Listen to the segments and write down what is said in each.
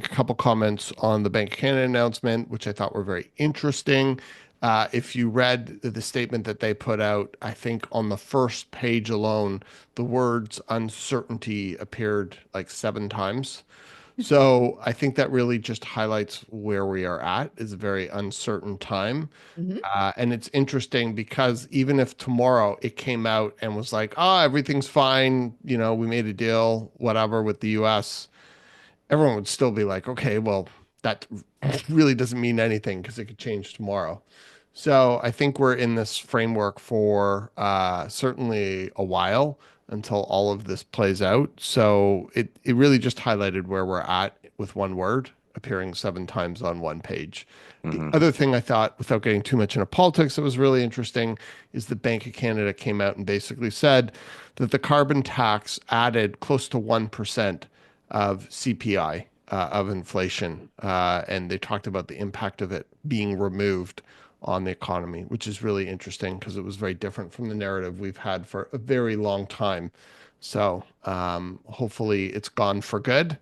a couple comments on the Bank of Canada announcement, which I thought were very interesting. If you read the statement that they put out, I think on the first page alone, the words uncertainty appeared like 7 times. So I think that really just highlights where we are at. Is a very uncertain time. Mhm. And it's interesting because even if tomorrow it came out and was like, oh, everything's fine, we made a deal, whatever, with the US, everyone would still be like, okay, well, that really doesn't mean anything because it could change tomorrow. So I think we're in this framework for certainly a while until all of this plays out. So it really just highlighted where we're at with one word appearing 7 times on one page. The Hmm. other thing I thought, without getting too much into politics, that was really interesting is the Bank of Canada came out and basically said that the carbon tax added close to 1% of CPI, of inflation. And they talked about the impact of it being removed on the economy, which is really interesting because it was very different from the narrative we've had for a very long time. So hopefully it's gone for good,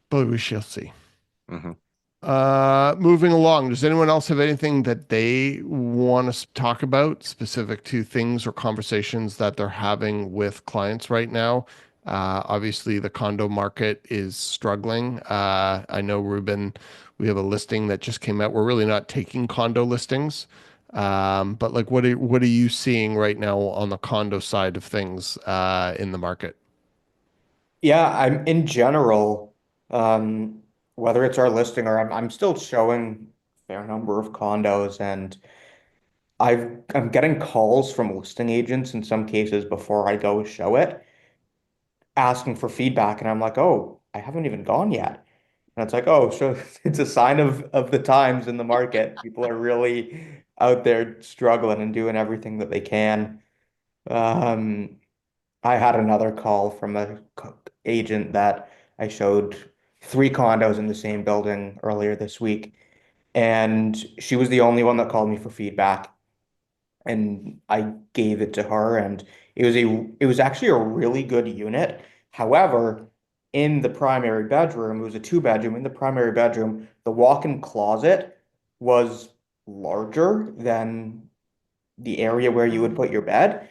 but we shall see. Hmm. Moving along, does anyone else have anything that they want to talk about specific to things or conversations that they're having with clients right now? Obviously, the condo market is struggling. I know, Ruben, we have a listing that just came out. We're really not taking condo listings, but like, what are you seeing right now on the condo side of things in the market? Yeah, I'm in general, um, whether it's our listing or I'm still showing a fair number of condos, and I'm getting calls from listing agents in some cases before I go show it, asking for feedback, and I'm like, oh, I haven't even gone yet. And it's like, oh, so it's a sign of the times in the market. People are really out there struggling and doing everything that they can. Um, I had another call from a agent that I showed 3 condos in the same building earlier this week, and she was the only one that called me for feedback, and I gave it to her, and it was actually a really good unit. However, in the primary bedroom, it was a 2 bedroom. In the primary bedroom, the walk-in closet was larger than the area where you would put your bed.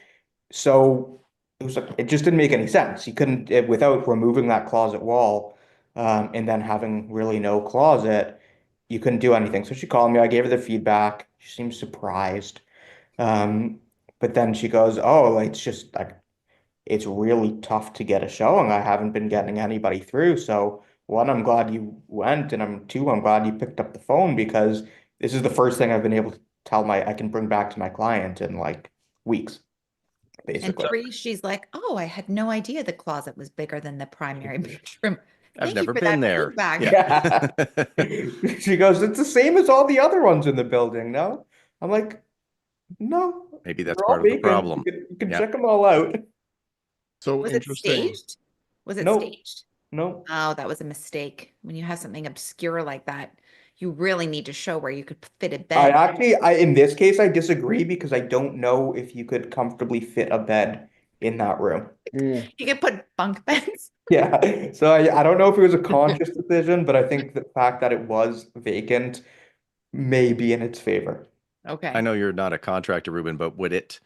So it was like it just didn't make any sense. You couldn't without removing that closet wall, and then having really no closet, you couldn't do anything. So she called me. I gave her the feedback. She seemed surprised. Um, but then she goes, "Oh, like, it's just like it's really tough to get a showing. I haven't been getting anybody through. So one, I'm glad you went, and I'm glad you picked up the phone because this is the first thing I've been able to tell my I can bring back to my client in like weeks, And basically." three, she's like, oh, I had no idea the closet was bigger than the primary bedroom. I've Thank you never for been that there. feedback. Yeah. Yeah. She goes, "It's the same as all the other ones in the building, no?" I'm like, "No, Maybe that's they're all part of the vacant. problem. You can Yeah. check them all out." So Was it interesting. staged? Was it No, staged? no. Oh, that was a mistake. When you have something obscure like that, you really need to show where you could fit a bed. In this case, I disagree because I don't know if you could comfortably fit a bed in that room. Mm. You could put bunk beds. Yeah. So I don't know if it was a conscious decision, but I think the fact that it was vacant may be in its favor. I Okay. know you're not a contractor, Ruben, but would it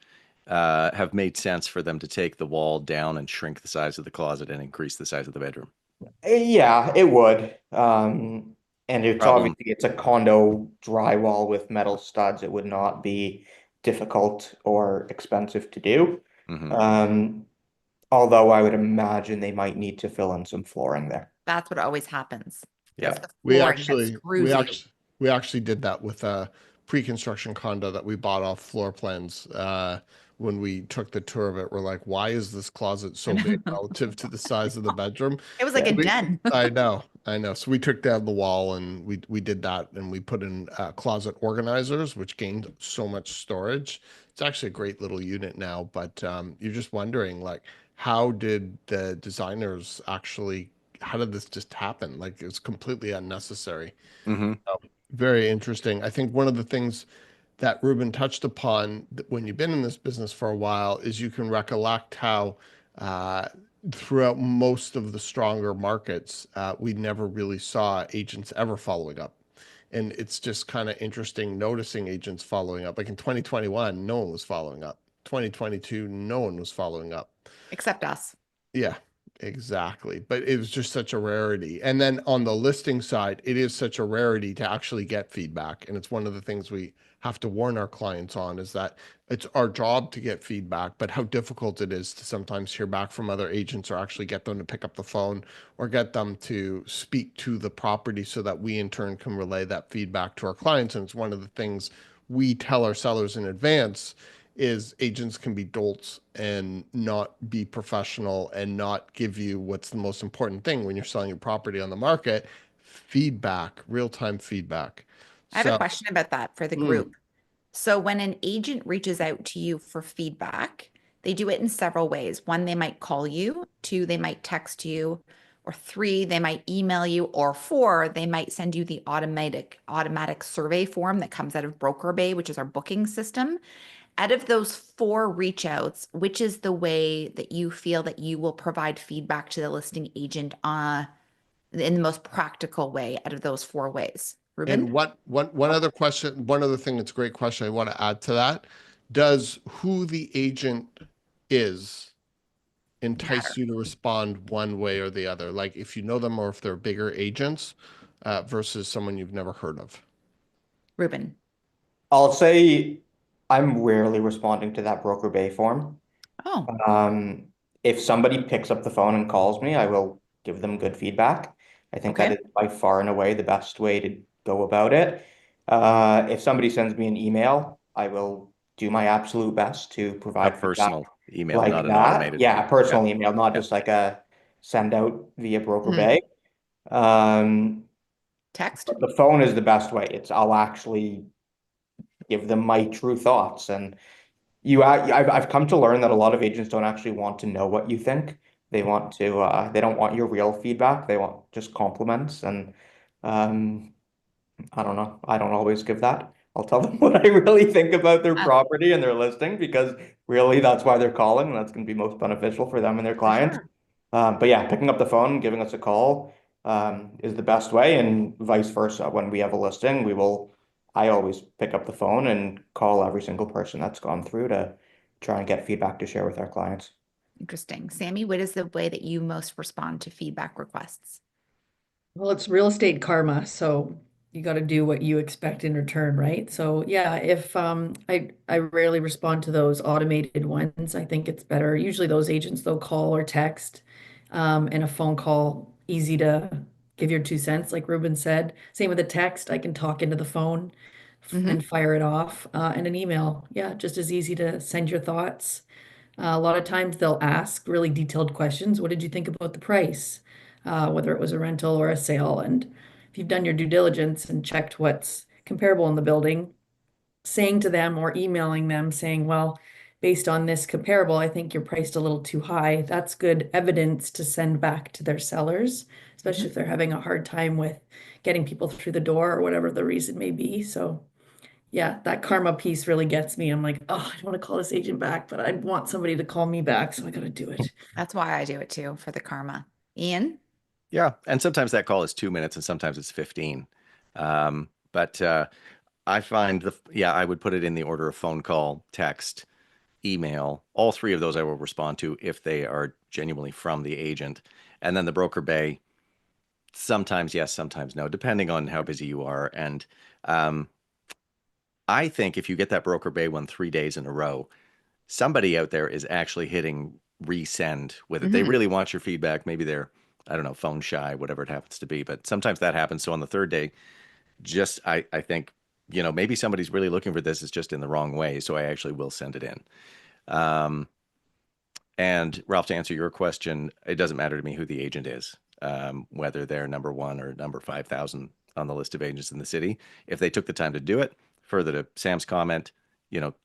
have made sense for them to take the wall down and shrink the size of the closet and increase the size of the bedroom? Yeah, it would. And it's Problem. obviously it's a condo drywall with metal studs. It would not be difficult or expensive to do. Hmm. Um, Although I would imagine they might need to fill in some flooring there. That's what always happens. Yeah. It's the We flooring that actually, we screws you. actually, we actually did that with a pre-construction condo that we bought off floor plans. When we took the tour of it, we're like, why is this closet so big relative to the size of the bedroom? It was like Yeah. a We, den. I know, I know. So we took down the wall and we did that and we put in closet organizers, which gained so much storage. It's actually a great little unit now, but you're just wondering, like, how did the designers actually, how did this just happen? Like, it's completely unnecessary. Hmm. Very interesting. I think one of the things that Ruben touched upon when you've been in this business for a while is you can recollect how uh, throughout most of the stronger markets, we never really saw agents ever following up. And it's just kind of interesting noticing agents following up. Like in 2021, no one was following up. 2022, no one was following up. Except us. Yeah, exactly. But it was just such a rarity. And then on the listing side, it is such a rarity to actually get feedback. And it's one of the things we have to warn our clients on is that it's our job to get feedback, but how difficult it is to sometimes hear back from other agents or actually get them to pick up the phone or get them to speak to the property so that we in turn can relay that feedback to our clients. And it's one of the things we tell our sellers in advance is agents can be dolts and not be professional and not give you what's the most important thing when you're selling your property on the market, feedback, real-time feedback. I have a So, question about that for the mm, group. So when an agent reaches out to you for feedback, they do it in several ways. One, they might call you. Two, they might text you. Or three, they might email you. Or four, they might send you the automatic survey form that comes out of Broker Bay, which is our booking system. Out of those four reach outs, which is the way that you feel that you will provide feedback to the listing agent in the most practical way out of those four ways? and Ruben? one other question, one other thing that's a great question I want to add to that. Does who the agent is entice Matter. you to respond one way or the other? Like if you know them or if they're bigger agents versus someone you've never heard of? Ruben. I'll say I'm rarely responding to that Broker Bay form. Oh, Um, if somebody picks up the phone and calls me, I will give them good feedback. I think that okay. is by far and away the best way to go about it. If somebody sends me an email, I will do my absolute best to A provide feedback personal email, like not an that. automated. Yeah, a Yeah. personal email, not Yeah. just like a send out via Broker Mhm. Bay. Um, Text? but the phone is the best way. I'll actually give them my true thoughts. And I've come to learn that a lot of agents don't actually want to know what you think. They don't want your real feedback. They want just compliments. And um, I don't know. I don't always give that. I'll tell them what I really think about their Uh, property and their listing because really that's why they're calling and that's going to be most beneficial for them and their for clients. sure. But yeah, picking up the phone, giving us a call, is the best way, and vice versa. When we have a listing, I always pick up the phone and call every single person that's gone through to try and get feedback to share with our clients. Interesting. Sammy, what is the way that you most respond to feedback requests? Well, it's real estate karma, so you got to do what you expect in return, right? So yeah, if I rarely respond to those automated ones. I think it's better. Usually those agents they'll call or text, and a phone call easy to give your 2 cents, like Ruben said. Same with a text, I can talk into the phone Hmm. and fire it off. And an email, yeah, just as easy to send your thoughts. A lot of times they'll ask really detailed questions. What did you think about the price? Whether it was a rental or a sale. And if you've done your due diligence and checked what's comparable in the building, saying to them or emailing them saying, well, based on this comparable, I think you're priced a little too high. That's good evidence to send back to their sellers, especially Hmm. if they're having a hard time with getting people through the door or whatever the reason may be. So yeah, that karma piece really gets me. I'm like, oh, I don't want to call this agent back, but I want somebody to call me back, so I got to do it. That's why I do it too, for the karma. Ian? Yeah. And sometimes that call is 2 minutes and sometimes it's 15. But I find yeah, I would put it in the order of phone call, text, email. All three of those I will respond to if they are genuinely from the agent. And then the broker bay, sometimes yes, sometimes no, depending on how busy you are. And um, I think if you get that broker bay one 3 days in a row, somebody out there is actually hitting resend with it. They Hmm. really want your feedback. Maybe they're, I don't know, phone shy, whatever it happens to be. But sometimes that happens. So on the third day, just I think, maybe somebody's really looking for this. It's just in the wrong way. So I actually will send it in. Um, and Ralph, to answer your question, it doesn't matter to me who the agent is, whether they're number one or number 5,000 on the list of agents in the city. If they took the time to do it, further to Sam's comment,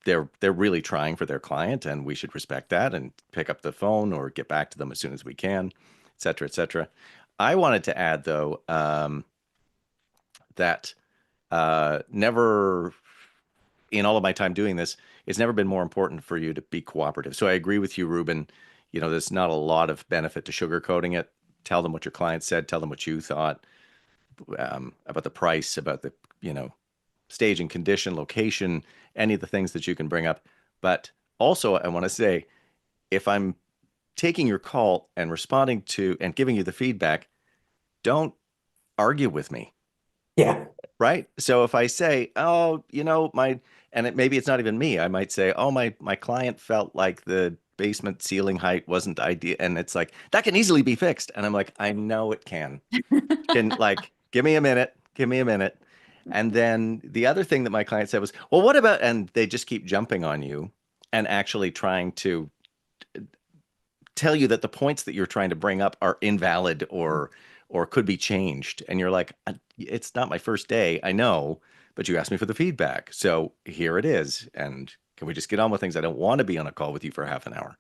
they're really trying for their client, and we should respect that and pick up the phone or get back to them as soon as we can, et cetera, et cetera. I wanted to add though that never in all of my time doing this, it's never been more important for you to be cooperative. So I agree with you, Ruben. there's not a lot of benefit to sugarcoating it. Tell them what your client said, tell them what you thought, about the price, about the, stage and condition, location, any of the things that you can bring up. But also, I want to say, if I'm taking your call and responding to and giving you the feedback, don't argue with me. Yeah. Right. So if I say, oh, maybe it's not even me, I might say, oh, my client felt like the basement ceiling height wasn't ideal. And it's like, that can easily be fixed. And I'm like, I know it can. Can like, give me a minute, give me a minute. And then the other thing that my client said was, well, what about, and they just keep jumping on you and actually trying to tell you that the points that you're trying to bring up are invalid or could be changed. And you're like, it's not my first day, I know, but you asked me for the feedback. So here it is. And can we just get on with things? I don't want to be on a call with you for half an hour.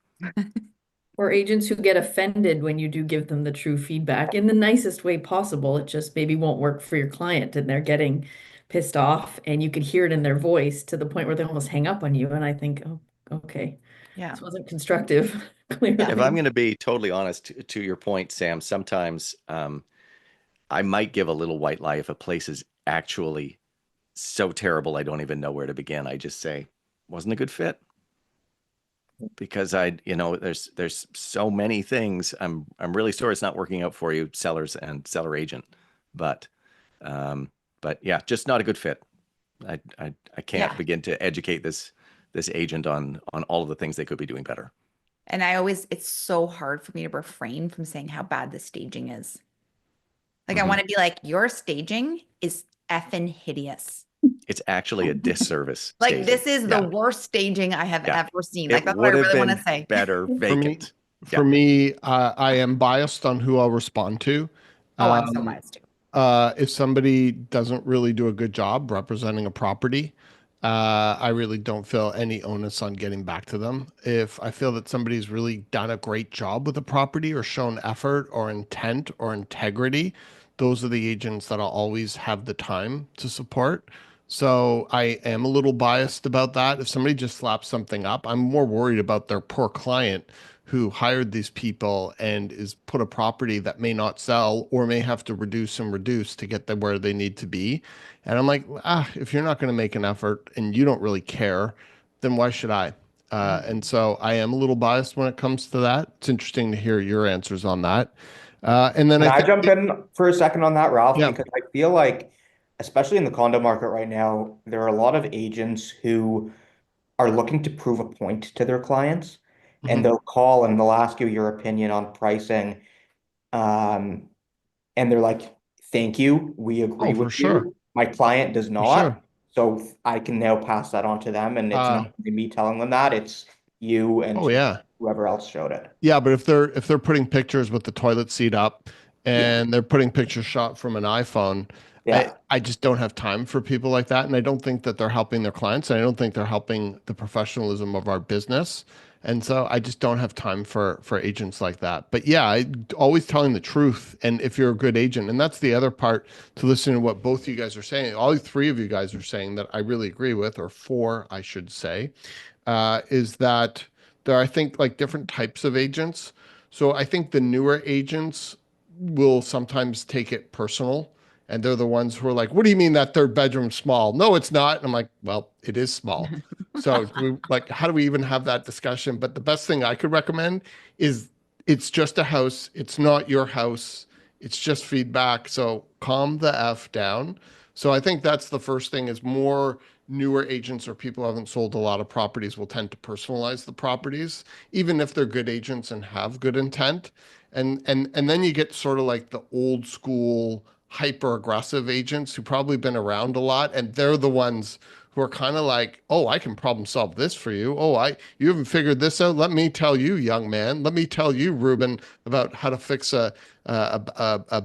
Or agents who get offended when you do give them the true feedback in the nicest way possible. It just maybe won't work for your client and they're getting pissed off and you can hear it in their voice to the point where they almost hang up on you. And I think, oh, okay, Yeah. this wasn't constructive, If clearly. I'm going to be totally honest, to your point, Sam, sometimes I might give a little white lie if a place is actually so terrible I don't even know where to begin. I just say, wasn't a good fit. Because there's so many things. I'm really sorry it's not working out for you, sellers and seller agent. But yeah, just not a good fit. I can't Yeah. begin to educate this agent on all of the things they could be doing better. And it's so hard for me to refrain from saying how bad the staging is. Like, I Mhm. want to be like, your staging is effing hideous. It's actually a disservice Like, staging. this is the Yeah. worst staging I have Yeah. ever seen. It Like, that's what I would have really want to been say. better For me, vacant. for Yeah. me, I am biased on who I'll respond to. Oh, I'm so Um, biased too. if somebody doesn't really do a good job representing a property, I really don't feel any onus on getting back to them. If I feel that somebody's really done a great job with a property or shown effort or intent or integrity, those are the agents that I'll always have the time to support. So I am a little biased about that. If somebody just slaps something up, I'm more worried about their poor client who hired these people and is put a property that may not sell or may have to reduce and reduce to get them where they need to be. And I'm like, if you're not going to make an effort and you don't really care, then why should I? And so I am a little biased when it comes to that. It's interesting to hear your answers on that. And then Can I I think, jump in for a second on that, Ralph? yeah, Because I feel like, especially in the condo market right now, there are a lot of agents who are looking to prove a point to their clients, and mhm. they'll call and they'll ask you your opinion on pricing. Um, and they're like, thank you, we Oh, agree for with sure, you. My client does for sure. not. So I can now pass that on to them. And it's Uh, not only me telling them that, it's you oh and yeah. whoever else showed it. Yeah, but if they're putting pictures with the toilet seat up Yeah. and they're putting pictures shot from an iPhone, Yeah. I just don't have time for people like that. And I don't think that they're helping their clients. And I don't think they're helping the professionalism of our business. And so I just don't have time for agents like that. But yeah, always telling the truth. And if you're a good agent, and that's the other part to listen to what both you guys are saying, all three of you guys are saying that I really agree with, or four, I should say, is that there are, I think, like different types of agents. So I think the newer agents will sometimes take it personal. And they're the ones who are like, what do you mean that third bedroom's small? No, it's not. And I'm like, well, it is small. So how do we even have that discussion? But the best thing I could recommend is it's just a house. It's not your house. It's just feedback. So calm the F down. So I think that's the first thing is more newer agents or people who haven't sold a lot of properties will tend to personalize the properties, even if they're good agents and have good intent. And then you get sort of like the old school hyper aggressive agents who probably been around a lot, and they're the ones who are kind of like, oh, I can problem solve this for you. Oh, you haven't figured this out. Let me tell you, young man. Let me tell you, Ruben, about how to fix a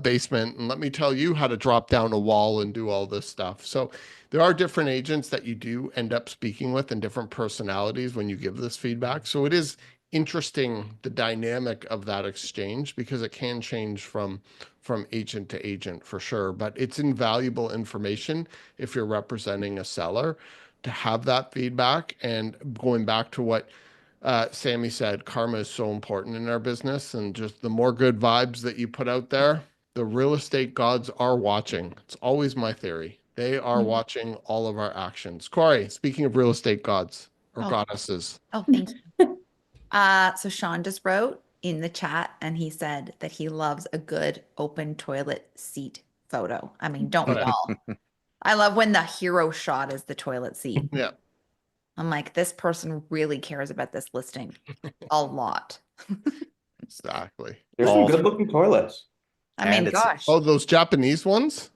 basement, and let me tell you how to drop down a wall and do all this stuff. So there are different agents that you do end up speaking with and different personalities when you give this feedback. So it is interesting the dynamic of that exchange because it can change from agent to agent for sure, but it's invaluable information if you're representing a seller to have that feedback. And going back to what Sammy said karma is so important in our business, and just the more good vibes that you put out there, the real estate gods are watching. It's always my theory. They are watching all of our actions. Corey, speaking of real estate gods or Oh, goddesses, oh, thank you. So Sean just wrote in the chat and he said that he loves a good open toilet seat photo. I mean, don't oh, we yeah, all? I love when the hero shot is the toilet seat. yeah, I'm like, this person really cares about this listing a lot. exactly. There's some All good through. looking toilets. I And mean, it's gosh, Oh, those Japanese ones?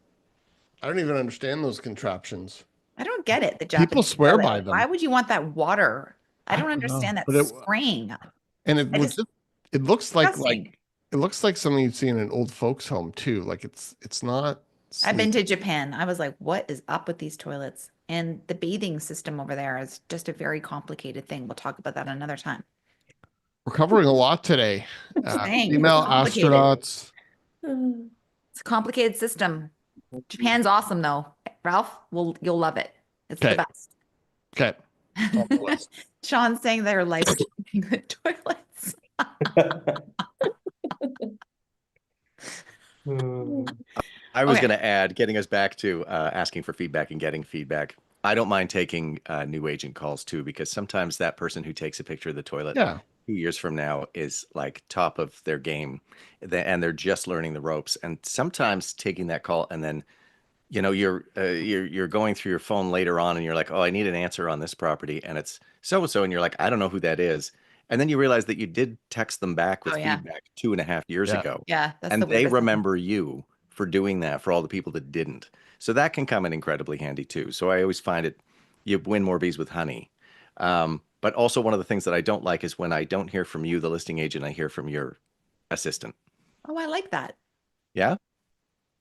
I don't even understand those contraptions. I don't get it. The People Japanese swear by toilet. Why them. would you want that water? I I don't don't know, understand that but it spraying. and it I was just just it looks like disgusting. it looks like something you'd see in an old folks home too. Like it's not I've been sleek. to Japan. I was like, what is up with these toilets? And the bathing system over there is just a very complicated thing. We'll talk about that another time. We're covering a lot today. Saying it's Female complicated. astronauts. It's a complicated system. Japan's awesome though. Ralph, you'll love it. It's the Okay, best. okay. It's on the list. Sean's saying they're life-changing the toilets. I was Okay. going to add, getting us back to asking for feedback and getting feedback. I don't mind taking new agent calls too, because sometimes that person who takes a picture of the toilet Yeah. 2 years from now is like top of their game, and they're just learning the ropes. And sometimes taking that call and then, you're going through your phone later on, and you're like, oh, I need an answer on this property, and it's so and so, and you're like, I don't know who that is. And then you realize that you did text them back with Oh yeah. feedback 2.5 years Yeah. ago, Yeah, that's and the they weirdest thing. remember you for doing that for all the people that didn't. So that can come in incredibly handy too. So I always find it, you win more bees with honey. But also one of the things that I don't like is when I don't hear from you, the listing agent, I hear from your assistant. Oh, I like that. Yeah.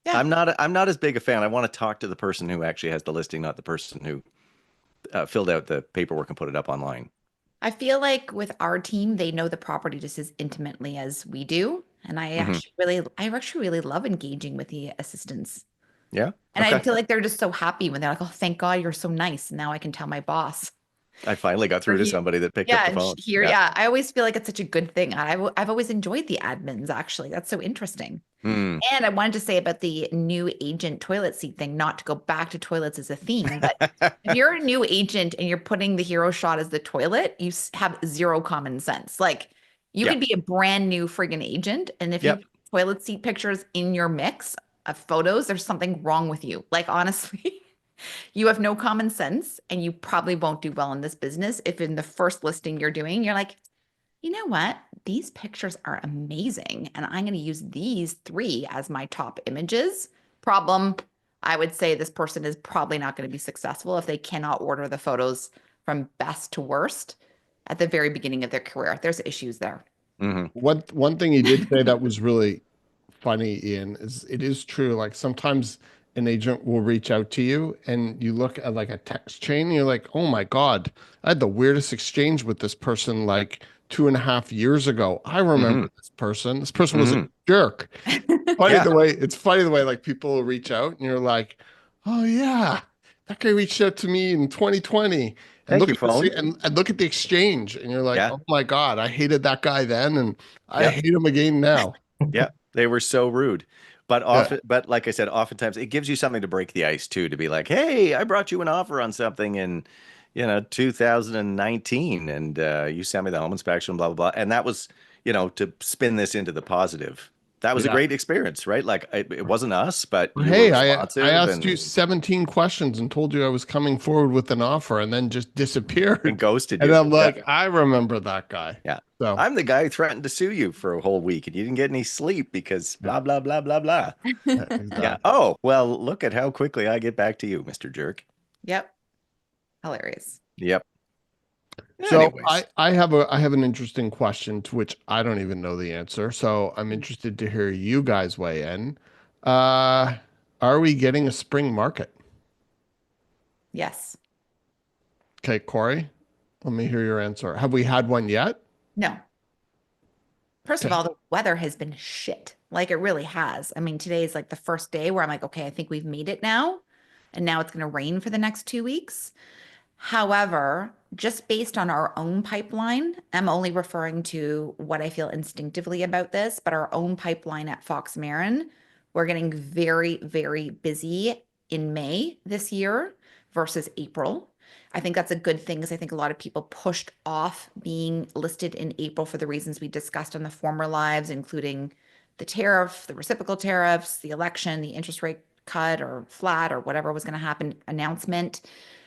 Yeah. I'm not as big a fan. I want to talk to the person who actually has the listing, not the person who filled out the paperwork and put it up online. I feel like with our team, they know the property just as intimately as we do. And Mhm. I actually really love engaging with the assistants. Yeah. And I Okay. feel like they're just so happy when they're like, oh, thank God you're so nice. Now I can tell my boss. I finally got Or through to somebody that picked up yeah, the and phone. here, Yeah. yeah, I always feel like it's such a good thing. I've always enjoyed the admins, actually. That's so interesting. Mm. And I wanted to say about the new agent toilet seat thing, not to go back to toilets as a theme, but if you're a new agent and you're putting the hero shot as the toilet, you have zero common sense. Like you Yeah. could be a brand new friggin' agent, and if you Yep. put toilet seat pictures in your mix of photos, there's something wrong with you. Like honestly, you have no common sense, and you probably won't do well in this business if in the first listing you're doing, you're like, you know what? These pictures are amazing, and I'm going to use these three as my top images. Problem, I would say this person is probably not going to be successful if they cannot order the photos from best to worst at the very beginning of their career. There's issues there. Hmm. One thing you did say that was really funny, Ian, is it is true. Like sometimes an agent will reach out to you and you look at like a text chain and you're like, oh my God, I had the weirdest exchange with this person like 2.5 years ago. I Hmm. remember this person. This person was a Hmm. jerk. Yeah. It's funny the way like people will reach out and you're like, oh yeah, that guy reached out to me in 2020 and Thank look you, at the phone. and look at the exchange and you're like, Yeah. oh my God, I hated that guy then and I Yep. hate him again now. Yeah. They were so rude. Yeah. But like I said, oftentimes it gives you something to break the ice too, to be like, hey, I brought you an offer on something in, 2019, and you sent me the home inspection, blah, blah, blah. And that was, to spin this into the positive. That was a Yeah. great experience, right? Like it wasn't us, but you were Hey, I responsive asked you 17 questions and told you I was coming forward with an offer and then just and disappeared. ghosted And you. I'm Yeah. like, I remember that guy. Yeah. So, I'm the guy who threatened to sue you for a whole week and you didn't get any sleep because yeah, blah, blah, blah, blah, blah. yeah, Yeah. exactly. Oh, well, look at how quickly I get back to you, Mr. Jerk. Yep. Hilarious. Yep. So Anyways, I have an interesting question to which I don't even know the answer. So I'm interested to hear you guys weigh in. Uh, are we getting a spring market? Yes. Okay, Corey, let me hear your answer. Have we had one yet? No. First of Okay. all, the weather has been shit. Like it really has. I mean, today is like the first day where I'm like, okay, I think we've made it now. And now it's going to rain for the next 2 weeks. However, just based on our own pipeline, I'm only referring to what I feel instinctively about this, but our own pipeline at Fox Marin, we're getting very, very busy in May this year versus April. I think that's a good thing because I think a lot of people pushed off being listed in April for the reasons we discussed on the former lives, including the tariff, the reciprocal tariffs, the election, the interest rate cut or flat or whatever was going to happen announcement.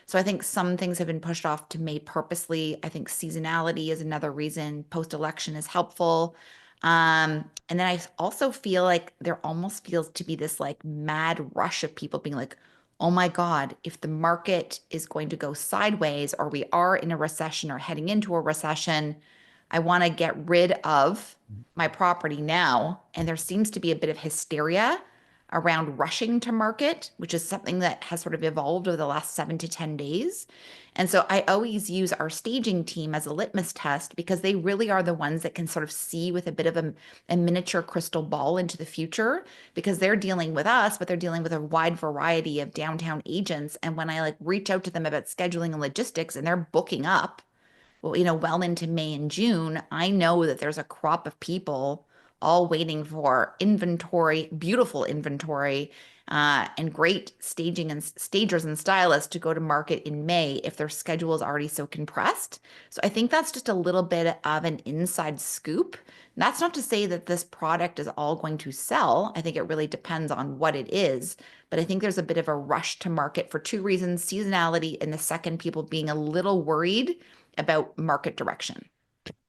So I think some things have been pushed off to May purposely. I think seasonality is another reason. Post-election is helpful. And then I also feel like there almost feels to be this like mad rush of people being like, oh my God, if the market is going to go sideways or we are in a recession or heading into a recession, I want to get rid of my property now. And there seems to be a bit of hysteria around rushing to market, which is something that has sort of evolved over the last 7 to 10 days. And so I always use our staging team as a litmus test because they really are the ones that can sort of see with a bit of a miniature crystal ball into the future because they're dealing with us, but they're dealing with a wide variety of downtown agents. And when I like reach out to them about scheduling and logistics and they're booking up, well, well into May and June, I know that there's a crop of people all waiting for inventory, beautiful inventory, and great staging and stagers and stylists to go to market in May if their schedule is already so compressed. So I think that's just a little bit of an inside scoop. That's not to say that this product is all going to sell. I think it really depends on what it is. But I think there's a bit of a rush to market for two reasons, seasonality, and the second, people being a little worried about market direction.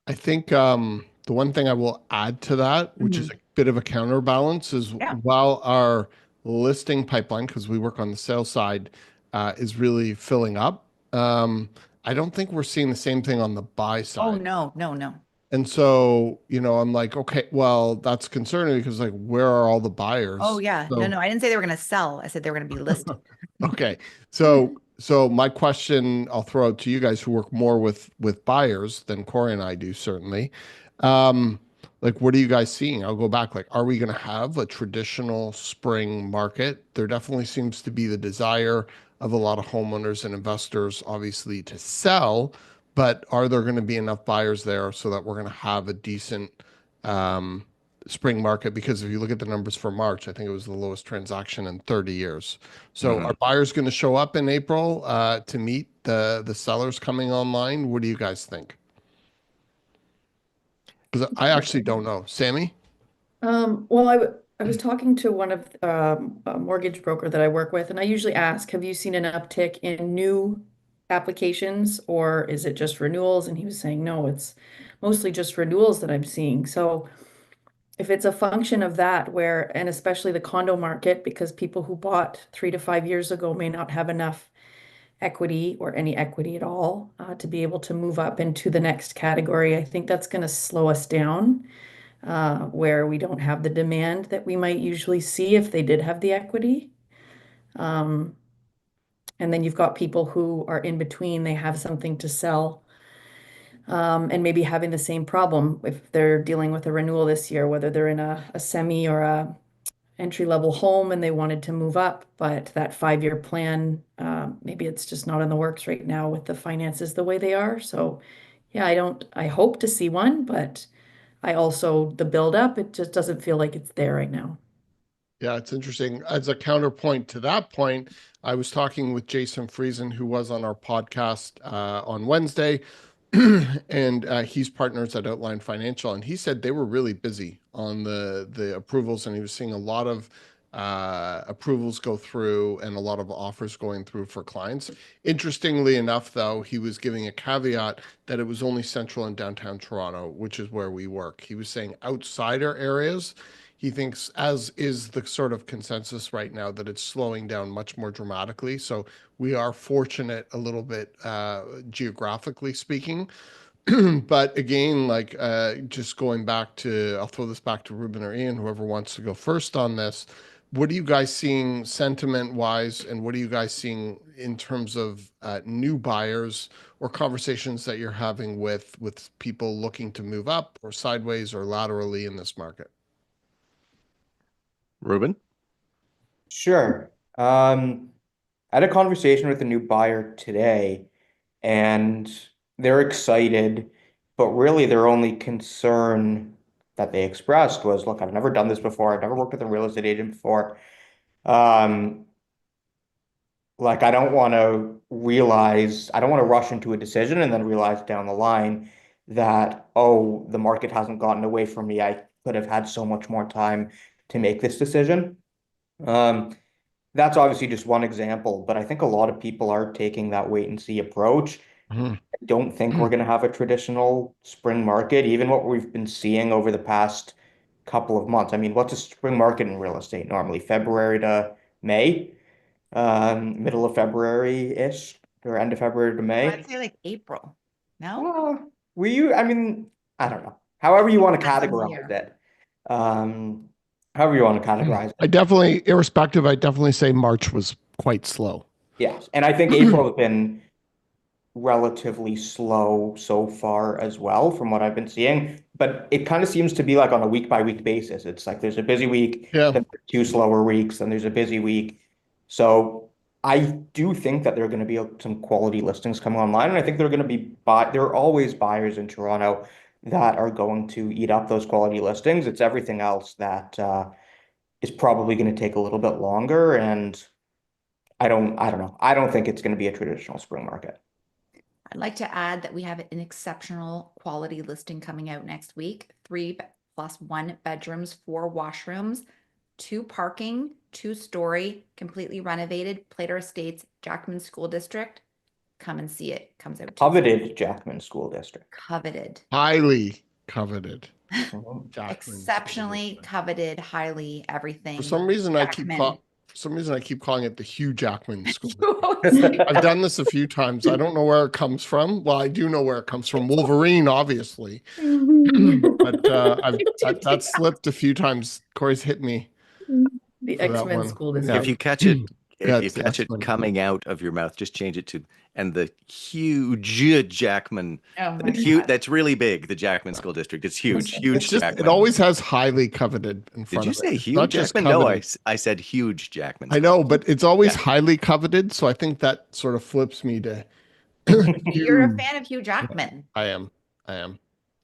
I think the one thing I will add to that, which is Mhm. a bit of a counterbalance, is Yeah. while our listing pipeline, because we work on the sales side, is really filling up, I don't think we're seeing the same thing on the buy Oh, side. no, no, no. And so, I'm like, okay, well, that's concerning because like, where are all the Oh, buyers? yeah. No, So, no. I didn't say they were going to sell. I said they were going to be listed. okay. So my question I'll throw out to you guys who work more with buyers than Corey and I do, certainly. Um, like what are you guys seeing? I'll go back. Like, are we going to have a traditional spring market? There definitely seems to be the desire of a lot of homeowners and investors, obviously, to sell, but are there going to be enough buyers there so that we're going to have a decent um, spring market? Because if you look at the numbers for March, I think it was the lowest transaction in 30 years. So Hmm. are buyers going to show up in April to meet the sellers coming online? What do you guys think? Because I actually don't know. Sammy? Well, I was talking to one of a mortgage broker that I work with, and I usually ask, have you seen an uptick in new applications or is it just renewals? And he was saying, no, it's mostly just renewals that I'm seeing. So if it's a function of that, where, and especially the condo market, because people who bought 3 to 5 years ago may not have enough equity or any equity at all to be able to move up into the next category, I think that's going to slow us down where we don't have the demand that we might usually see if they did have the equity. Um, and then you've got people who are in between, they have something to sell, and maybe having the same problem if they're dealing with a renewal this year, whether they're in a semi or a entry-level home and they wanted to move up, but that 5-year plan, maybe it's just not in the works right now with the finances the way they are. So yeah, I hope to see one, but I also, the build up, it just doesn't feel like it's there right now. Yeah, it's interesting. As a counterpoint to that point, I was talking with Jason Friesen, who was on our podcast on Wednesday, and he's partners at Outline Financial, and he said they were really busy on the approvals, and he was seeing a lot of approvals go through and a lot of offers going through for clients. Interestingly enough, though, he was giving a caveat that it was only central and downtown Toronto, which is where we work. He was saying outsider areas, he thinks, as is the sort of consensus right now, that it's slowing down much more dramatically. So we are fortunate a little bit geographically speaking. But again, like just going back to, I'll throw this back to Ruben or Ian, whoever wants to go first on this. What are you guys seeing sentiment wise, and what are you guys seeing in terms of new buyers or conversations that you're having with people looking to move up or sideways or laterally in this market? Ruben? Sure. I had a conversation with a new buyer today, and they're excited, but really their only concern that they expressed was, look, I've never done this before. I've never worked with a real estate agent before. Um, like I don't want to rush into a decision and then realize down the line that, oh, the market hasn't gotten away from me. I could have had so much more time to make this decision. Um, that's obviously just one example, but I think a lot of people are taking that wait and see approach. Mhm. I don't think we're going to have a traditional spring market, even what we've been seeing over the past couple of months. I mean, what's a spring market in real estate normally? February to May, middle of February-ish, or end of February to I'd May. say like April. No? I mean, I don't know. However you want to Depends on the categorize year. it. Um, However you want to categorize I it. definitely, irrespective, I definitely say March was quite slow. Yes. And I think April has been relatively slow so far as well from what I've been seeing, but it kind of seems to be like on a week by week basis. It's like there's a busy week, Yeah. then there's two slower weeks, then there's a busy week. So I do think that there are going to be some quality listings coming online, and I think there are going to be there are always buyers in Toronto that are going to eat up those quality listings. It's everything else that is probably going to take a little bit longer, and I don't know. I don't think it's going to be a traditional spring market. I'd like to add that we have an exceptional quality listing coming out next week. 3+1 bedrooms, 4 washrooms, 2 parking, 2-story, completely renovated, Plater Estates, Jackman School District. Come and see it. Comes out Tuesday. Coveted Jackman School District. Coveted. Highly coveted. Mhm. Jackman. Exceptionally coveted, highly everything. For some reason, Jackman. I keep calling it the Hugh Jackman School. It's I've done this a few times. I don't know where it comes from. Well, I do know where it comes from. Wolverine, obviously. But that slipped a few times. Corey's hit me The for that X-Men one. School Yeah. If District. you catch it, Yeah, if it's you the catch it X-Men. coming out of your mouth, just change it to and the huge Jackman. Oh my That's huge. God. That's really big. The Jackman School District. It's huge. It's Huge just, it Jackman. always has highly coveted in Did front you of it. say It's huge not just Jackman? No, coveted. I said huge Jackman I School. know, but it's always Yeah. highly coveted. So I think that sort of flips me to You're a huge. fan of Hugh Jackman. I am. I am.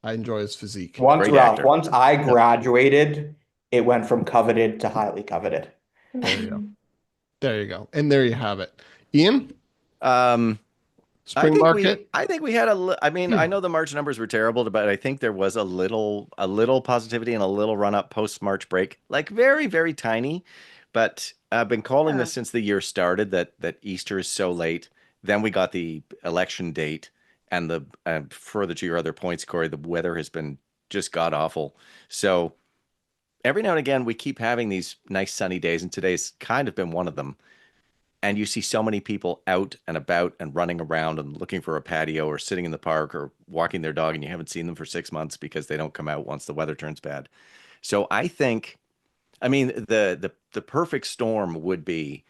I enjoy his physique. Great actor. Once I graduated, it went from coveted to highly coveted. There you go. There you go. And there you have it. Ian, Um, spring market. I think we had I mean, I know the March numbers were terrible, but I think there was a little positivity and a little run up post March break, like very, very tiny. But I've been calling this since the year started that Easter is so late. Then we got the election date, and the further to your other points, Corey, the weather has been just god awful. So every now and again, we keep having these nice sunny days, and today's kind of been one of them. And you see so many people out and about and running around and looking for a patio or sitting in the park or walking their dog, and you haven't seen them for 6 months because they don't come out once the weather turns bad. So I think, I mean, the perfect storm would be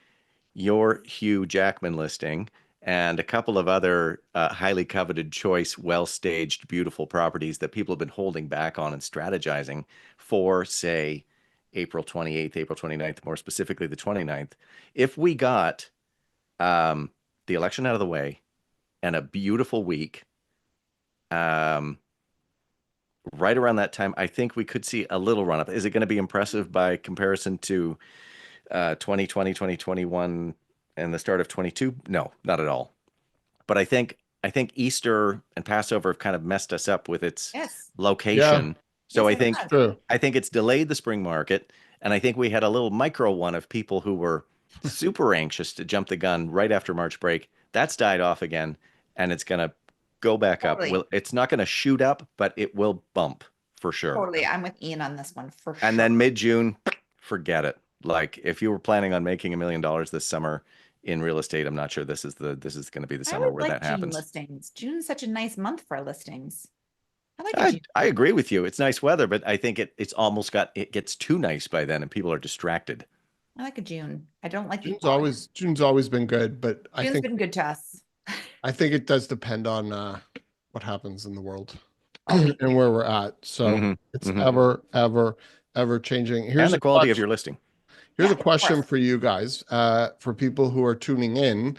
your Hugh Jackman listing and a couple of other highly coveted choice, well-staged, beautiful properties that people have been holding back on and strategizing for, say, April 28th, April 29th, more specifically the 29th. If we got the election out of the way and a beautiful week, right around that time, I think we could see a little run up. Is it going to be impressive by comparison to 2020, 2021, and the start of 22? No, not at all. But I think Easter and Passover have kind of messed us up with its Yes. location. So Yes, I it think has. True. I think it's delayed the spring market, and I think we had a little micro one of people who were super anxious to jump the gun right after March break. That's died off again, and it's going to go back up. Totally. It's not going to shoot up, but it will bump for sure. Totally. I'm with Ian on this one for And sure. then mid-June, forget it. Like if you were planning on making $1 million this summer in real estate, I'm not sure this is going to be the I summer always where like that June happens. listings. June's such a nice month for listings. I like a June. I agree with you. It's nice weather, but I think it's almost it gets too nice by then and people are distracted. I like a June. I don't like the June's always been good, but June's been good to us. I think it does depend on what happens in the world Oh, and where we're at. So Mhm, it's mhm. ever changing. And the quality of your listing. Here's yeah, a of question course. for you guys, for people who are tuning in.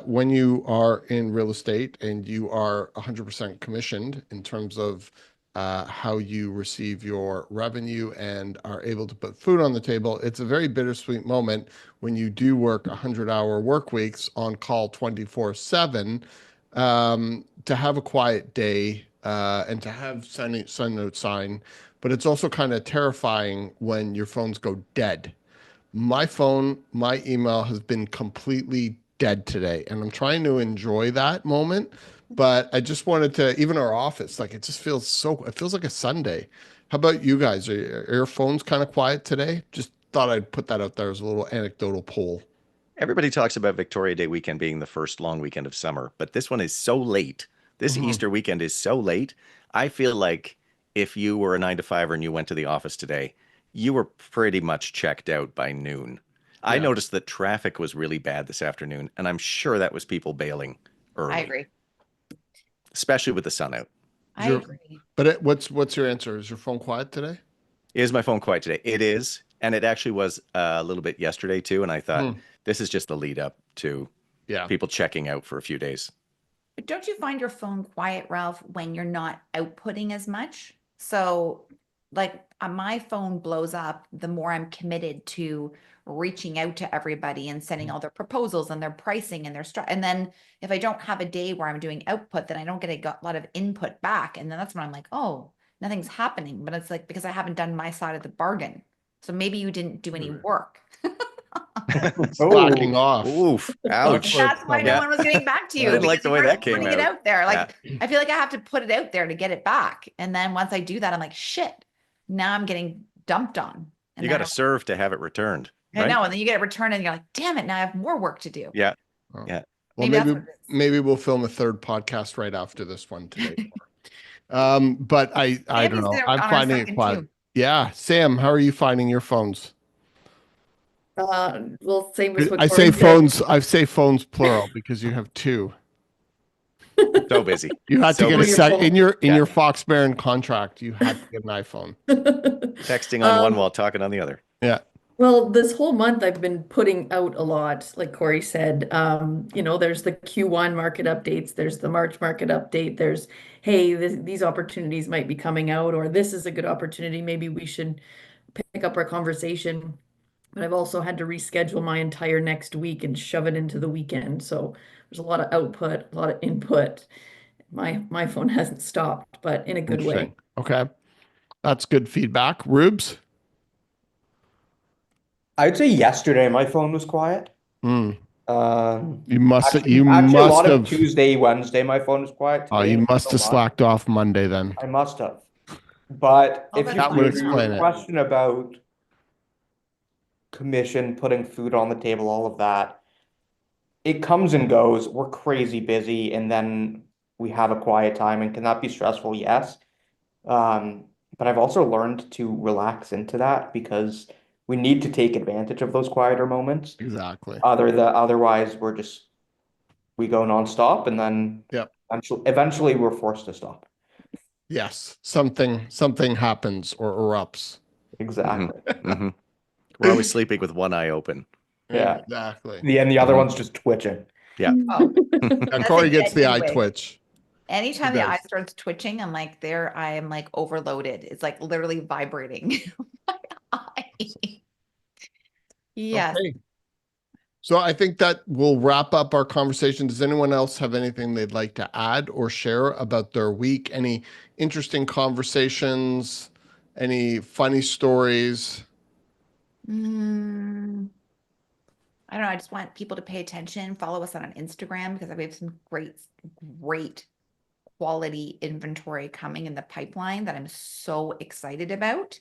when you are in real estate and you are 100% commissioned in terms of how you receive your revenue and are able to put food on the table, it's a very bittersweet moment when you do work 100-hour work weeks on call 24/7, to have a quiet day and to have sun note sign. But it's also kind of terrifying when your phones go dead. My phone, my email has been completely dead today, and I'm trying to enjoy that moment. But I just wanted to, even our office, like it just feels so, it feels like a Sunday. How about you guys? Are your phones kind of quiet today? Just thought I'd put that out there as a little anecdotal poll. Everybody talks about Victoria Day weekend being the first long weekend of summer, but this one is so late. This Mhm. Easter weekend is so late. I feel like if you were a 9 to 5 and you went to the office today, you were pretty much checked out by noon. I Yeah. noticed that traffic was really bad this afternoon, and I'm sure that was people bailing I early, agree. especially with the sun out. I Your, agree. but what's your answer? Is your phone quiet today? Is my phone quiet today? It is, and it actually was a little bit yesterday too, and I thought Hmm. this is just the lead up to Yeah. people checking out for a few days. But don't you find your phone quiet, Ralph, when you're not outputting as much? So, like, my phone blows up the more I'm committed to reaching out to everybody and sending all their proposals and their pricing and their and then if I don't have a day where I'm doing output, then I don't get a lot of input back. And then that's when I'm like, oh, nothing's happening. But it's like because I haven't done my side of the bargain. So maybe you didn't do any work. Slacking Oh, off. Oof, That's ouch. where it's That's why no coming. Yeah, one was getting back to I you didn't like because the you way weren't that came putting it out. out there. Yeah. Like, I feel like I have to put it out there to get it back. And then once I do that, I'm like, shit, now I'm getting dumped on. And You got then to serve to have it returned, I right? know. And then you get it returned and you're like, damn it, now I have more work to do. Yeah, Oh. yeah. Well, Maybe that's maybe what it is. maybe we'll film a third podcast right after this one today. But I don't Sammy's know. there I'm on our finding it second quiet. too. Yeah, Sam, how are you finding your phones? Well, same as what I say Corey said. phones. I say phones plural because you have two. So busy. You had to So get a On your busy. sec in phone. your Yeah. Fox Marin contract. You had to get an iPhone. Texting on one Um, while talking on the other. Yeah. Well, this whole month I've been putting out a lot, like Corey said. There's the Q1 market updates, there's the March market update, there's, hey, these opportunities might be coming out, or this is a good opportunity. Maybe we should pick up our conversation. But I've also had to reschedule my entire next week and shove it into the weekend. So there's a lot of output, a lot of input. My phone hasn't stopped, but in a good way. Interesting. Okay. That's good feedback. Rubes? I'd say yesterday my phone was quiet. Hmm. Um, You must actually, you actually, a must lot of have Tuesday, Wednesday, my phone was quiet. Today, you not must so have much. slacked off Monday then. I must have. But Oh, if that's you That would fine. your explain it. question about commission, putting food on the table, all of that, it comes and goes. We're crazy busy, and then we have a quiet time. And can that be stressful? Yes. But I've also learned to relax into that because we need to take advantage of those quieter moments. Exactly. Otherwise, we go nonstop, and then Yep. eventually we're forced to stop. Yes. Something happens or erupts. Exactly. hmm We're always sleeping with one eye open. Yeah. Exactly. And the other Mhm. one's just twitching. Yeah. Oh, And that's Corey a gets the genuine eye way. twitch. He Anytime the eye does. starts twitching, I'm like, there, I am like overloaded. It's like literally vibrating. My eye. Yes. Okay. So I think that will wrap up our conversation. Does anyone else have anything they'd like to add or share about their week? Any interesting conversations? Any funny stories? Mm, I don't know. I just want people to pay attention. Follow us on Instagram because we have some great quality inventory coming in the pipeline that I'm so excited about.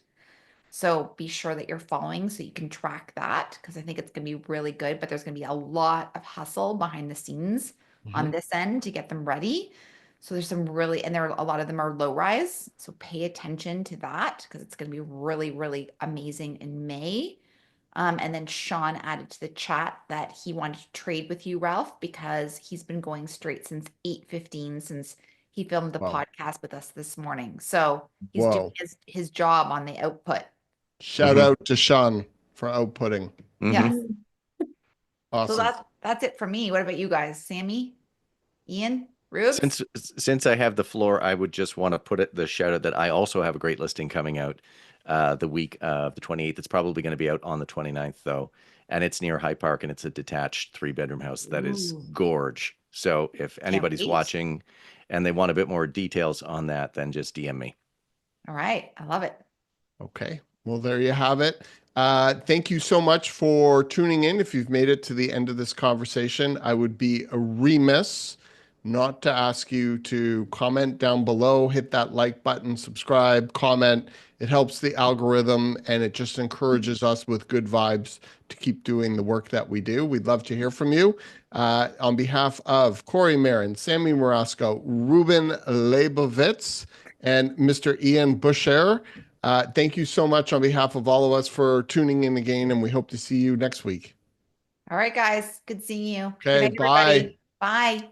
So be sure that you're following so you can track that because I think it's going to be really good. But there's going to be a lot of hustle behind the scenes on Mhm. this end to get them ready. So there's some really, and there are a lot of them are low rise. So pay attention to that because it's going to be really, really amazing in May. And then Sean added to the chat that he wanted to trade with you, Ralph, because he's been going straight since 8:15 since he filmed the Wow. podcast with us this morning. So he's doing Whoa. his job on the output. Shout Mhm. out to Sean for outputting. hmm Yes. So Awesome. That's it for me. What about you guys? Sammy, Ian, Rubes? Since I have the floor, I would just want to put the shout out that I also have a great listing coming out the week of the 28th. It's probably going to be out on the 29th though, and it's near High Park, and it's a detached 3-bedroom house that is Ooh, gorge. So if can't anybody's wait. watching and they want a bit more details on that, then just DM me. All right. I love it. Okay. Well, there you have it. Thank you so much for tuning in. If you've made it to the end of this conversation, I would be remiss not to ask you to comment down below, hit that like button, subscribe, comment. It helps the algorithm and it just encourages us with good vibes to keep doing the work that we do. We'd love to hear from you. On behalf of KORI Marin, Sammy Marasco, Ruben LABOVITZ, and Mr. Ian Busher, thank you so much on behalf of all of us for tuning in again, and we hope to see you next week. All right, guys. Good seeing you. Good Okay, night, bye. everybody. Bye.